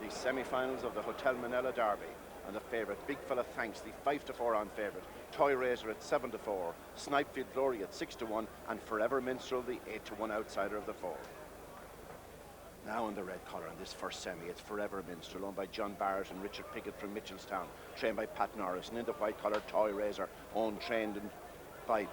the semi-finals of the Hotel Manila Derby. And the favourite, Big Fella Thanks, the 5-4 on favourite. Toy Razor at 7-4. Snipefield Glory at 6-1. And Forever Minstrel, the 8-1 outsider of the four. Now in the red collar in this first semi, it's Forever Minstrel, owned by John Barrett and Richard Pickett from Mitchelstown, trained by Pat Norris. And in the white collar, Toy Razor, owned, trained by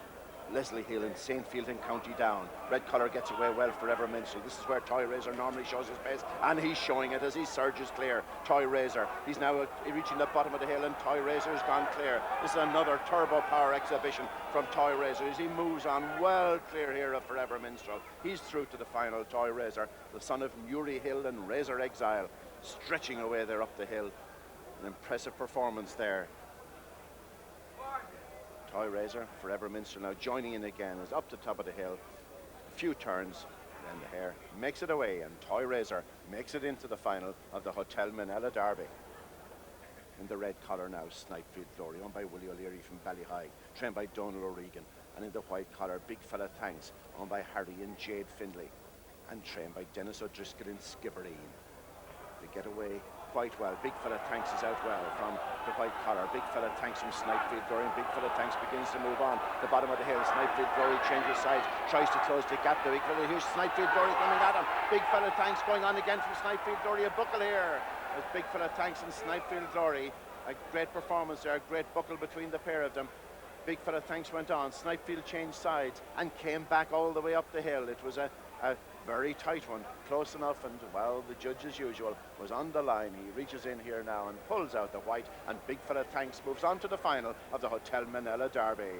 Leslie Hill in St. Field in County Down. Red collar gets away well, Forever Minstrel. This is where Toy Razor normally shows his pace, and he's showing it as he surges clear. Toy Razor, he's now reaching the bottom of the hill, and Toy Razor's gone clear. This is another turbo power exhibition from Toy Razor as he moves on well clear here of Forever Minstrel. He's through to the final. Toy Razor, the son of Newry Hill and Razor Exile, stretching away there up the hill. An impressive performance there. Toy Razor, Forever Minstrel now joining in again, is up the top of the hill. A few turns, then the hare makes it away, and Toy Razor makes it into the final of the Hotel Manila Derby. In the red collar now, Snipefield Glory, owned by Willie O'Leary from Ballyhigh, trained by Donal O'Regan. And in the white collar, Big Fella Thanks, owned by Harry and Jade Findlay, and trained by Dennis O'Driscoll in Skibbereen. They get away quite well. Big Fella Thanks is out well from the white collar. Big Fella Thanks from Snipefield Glory, and Big Fella Thanks begins to move on. The bottom of the hill, Snipefield Glory changes sides, tries to close the gap to Big Fella. Here's Snipefield Glory coming at him. Big Fella Thanks going on again from Snipefield Glory. A buckle here as Big Fella Thanks and Snipefield Glory. A great performance there, a great buckle between the pair of them. Big Fella Thanks went on. Snipefield changed sides and came back all the way up the hill. It was a very tight one, close enough, and well, the judge as usual was on the line. He reaches in here now and pulls out the white, and Big Fella Thanks moves on to the final of the Hotel Manila Derby.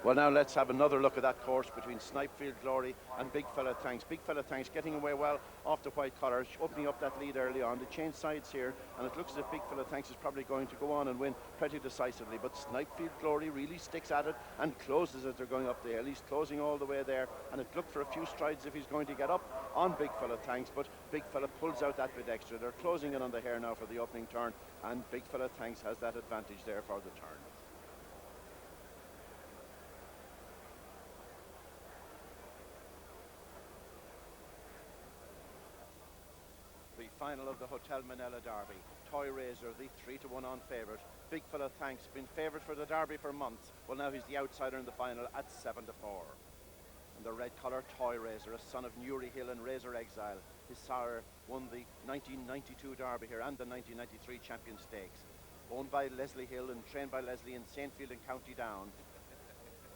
Well, now let's have another look at that course between Snipefield Glory and Big Fella Thanks. Big Fella Thanks getting away well off the white collar, opening up that lead early on. They changed sides here, and it looks as if Big Fella Thanks is probably going to go on and win pretty decisively. But Snipefield Glory really sticks at it and closes as they're going up the hill. He's closing all the way there, and it looked for a few strides if he's going to get up on Big Fella Thanks, but Big Fella pulls out that bit extra. They're closing in on the hare now for the opening turn, and Big Fella Thanks has that advantage there for the turn. Final of the Hotel Manila Derby. Toy Razor, the 3-1 on favourite. Big Fella Thanks, been favourite for the Derby for months. Well, now he's the outsider in the final at 7-4. And the red collar, Toy Razor, a son of Newry Hill and Razor Exile. His sire won the 1992 Derby here and the 1993 Champion Stakes. Owned by Leslie Hill and trained by Leslie in St. Field in County Down.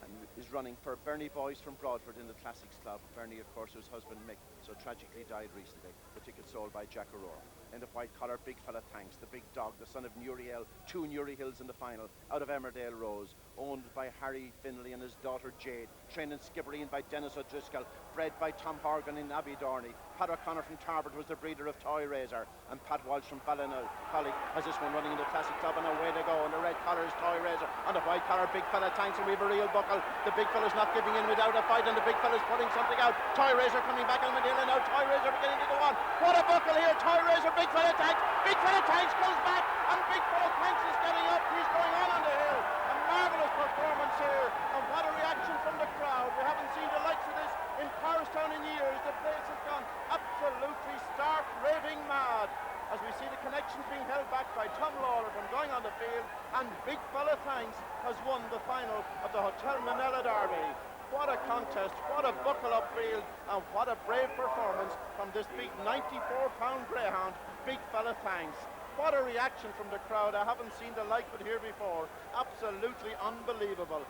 And is running for Bernie Boys from Broadford in the Classics Club. Bernie, of course, whose husband Mick so tragically died recently. The ticket sold by Jack O'Rourke. In the white collar, Big Fella Thanks, the big dog, the son of Newry Hill, 2 Newry Hills in the final, out of Emmerdale Rose, owned by Harry Findlay and his daughter Jade, trained in Skibbereen by Dennis O'Driscoll, bred by Tom Horgan in Abbey-Dorney. Pat O'Connor from Tarbert was the breeder of Toy Razor, and Pat Walsh from Ballincollig has this one running in the Classic Club, and away they go. And the red collar is Toy Razor, on the white collar, Big Fella Thanks, and we have a real buckle. The big fella's not giving in without a fight, and the big fella's putting something out. Toy Razor coming back on the hill, and now Toy Razor beginning to go on. What a buckle here, Toy Razor, Big Fella Thanks. Big Fella Thanks goes back, and Big Fella Thanks is getting up. He's going on the hill. A marvellous performance here, and what a reaction from the crowd. We haven't seen the likes of this in Carstown in years. The place has gone absolutely stark, raving mad, as we see the connections being held back by Tom Lawler from going on the field, and Big Fella Thanks has won the final of the Hotel Manila Derby. What a contest, what a buckle up field, and what a brave performance from this big 94-pound greyhound, Big Fella Thanks. What a reaction from the crowd. I haven't seen the like of it here before. Absolutely unbelievable.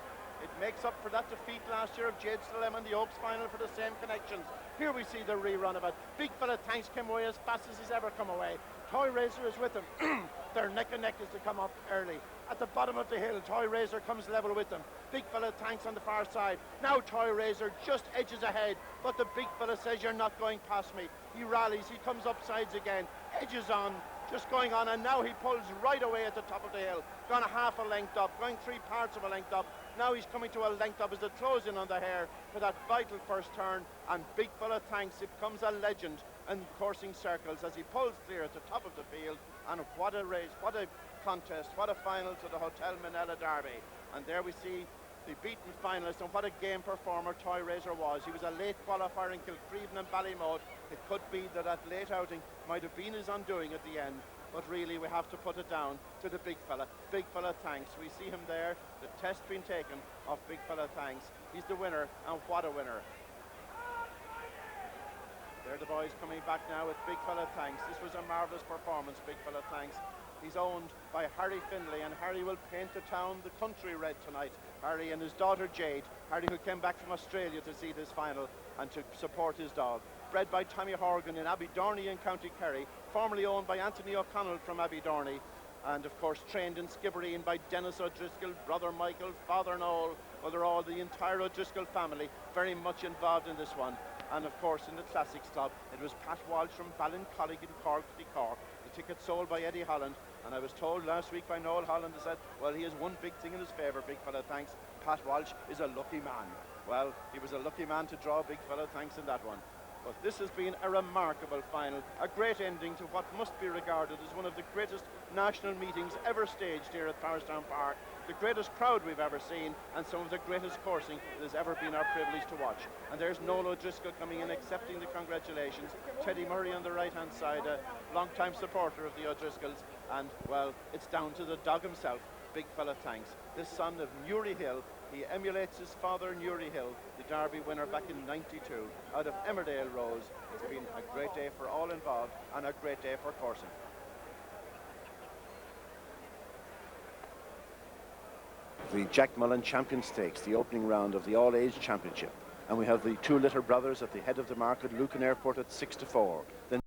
It makes up for that defeat last year of Jade Slalem in the Oaks final for the same connections. Here we see the rerun of it. Big Fella Thanks came away as fast as he's ever come away. Toy Razor is with him. They're neck and neck as they come up early. At the bottom of the hill, Toy Razor comes level with them. Big Fella Thanks on the far side. Now Toy Razor just edges ahead, but the big fella says, "You're not going past me." He rallies, he comes up sides again, edges on, just going on, and now he pulls right away at the top of the hill. Gone a half a length up, going 3/4 of a length up. Now he's coming to a length up as they close in on the hare for that vital first turn, and Big Fella Thanks, it becomes a legend in coursing circles as he pulls clear at the top of the field. And what a race, what a contest, what a final to the Hotel Manila Derby. And there we see the beaten finalist, and what a game performer Toy Razor was. He was a late qualifier in Kilcreven and Ballymote. It could be that that late outing might have been his undoing at the end, but really we have to put it down to the big fella. Big fella Thanks. We see him there, the test being taken of big fella Thanks. He's the winner, and what a winner. There the boys coming back now with big fella Thanks. This was a marvellous performance, big fella Thanks. He's owned by Harry Finlay, and Harry will paint the town the country red tonight. Harry and his daughter Jade. Harry, who came back from Australia to see this final and to support his dog. Bred by Tommy Horgan in Abbeydorney in County Kerry, formerly owned by Anthony O'Connell from Abbeydorney, and of course trained in Skibbereen by Dennis O'Driscoll, brother Michael, father Noel. Well, they're all the entire O'Driscoll family very much involved in this one. And of course in the Classics Club it was Pat Walsh from Ballincollig in Cork, Cork. The ticket sold by Eddie Holland, and I was told last week by Noel Holland, I said, well, he has one big thing in his favour, big fella Thanks. Pat Walsh is a lucky man. Well, he was a lucky man to draw big fella Thanks in that one. But this has been a remarkable final, a great ending to what must be regarded as one of the greatest national meetings ever staged here at Powerstown Park, the greatest crowd we've ever seen, and some of the greatest coursing it has ever been our privilege to watch. And there's Noel O'Driscoll coming in, accepting the congratulations. Teddy Murray on the right-hand side, a long-time supporter of the O'Driscolls, and, well, it's down to the dog himself, big fella Thanks. This son of Newry Hill. He emulates his father, Newry Hill, the Derby winner back in '92, out of Emmerdale Rose. It's been a great day for all involved and a great day for coursing. The Jack Mullen Champion Stakes, the opening round of the All-Age Championship. And we have the two little brothers at the head of the market, Lucan Airport at 6-4. Then